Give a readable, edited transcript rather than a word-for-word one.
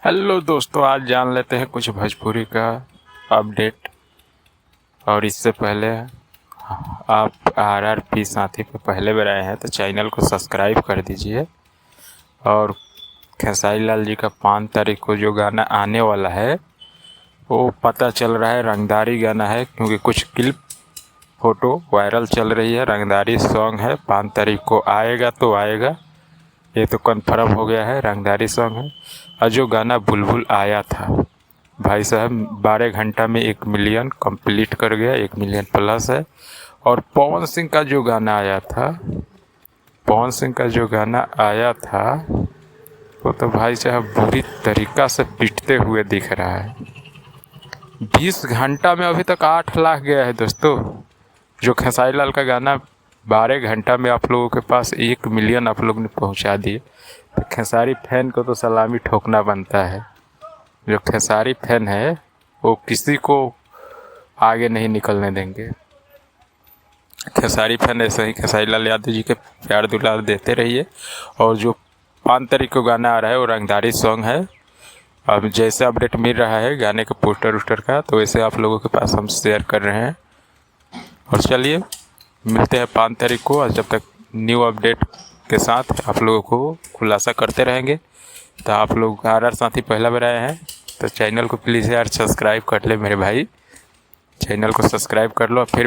Hello दोस्तों, आज जान लेते हैं कुछ भोजपुरी का अपडेट। और इससे पहले आप RRP साथी पे पहले बार आए हैं तो चैनल को सब्सक्राइब कर दीजिए। और खेसारी लाल जी का 5 तारीख को जो गाना आने वाला है वो पता चल रहा है रंगदारी गाना है, क्योंकि कुछ क्लिप फ़ोटो वायरल चल रही है। रंगदारी सॉन्ग है, 5 तारीख को आएगा तो आएगा, ये तो कन्फर्म हो गया है। रंगदारी सॉन्ग है। और जो गाना बुलबुल आया था भाई साहब 12 घंटा में 1 मिलियन कंप्लीट कर गया, 1 मिलियन प्लस है। और पवन सिंह का जो गाना आया था वो तो भाई साहब बुरी तरीक़ा से पिटते हुए दिख रहा है। 20 घंटा में अभी तक 8 लाख गया है दोस्तों। जो खेसारी लाल का गाना 12 घंटा में आप लोगों के पास 1 मिलियन आप लोग ने पहुंचा दिए, तो खेसारी फैन को तो सलामी ठोकना बनता है। जो खेसारी फैन है वो किसी को आगे नहीं निकलने देंगे। खेसारी फैन ऐसे ही खेसारी लाल यादव जी के प्यार दुलार देते रहिए। और जो 5 तारीख को गाना आ रहा है वो रंगदारी सॉन्ग है। अब जैसे अपडेट मिल रहा है गाने के पोस्टर वोस्टर का, तो वैसे आप लोगों के पास हम शेयर कर रहे हैं। और चलिए मिलते हैं 5 तारीख को, और जब तक न्यू अपडेट के साथ आप लोगों को खुलासा करते रहेंगे। तो आप लोग RR साथी पहला बार आए हैं तो चैनल को प्लीज़ यार सब्सक्राइब कर ले मेरे भाई, चैनल को सब्सक्राइब कर लो। फिर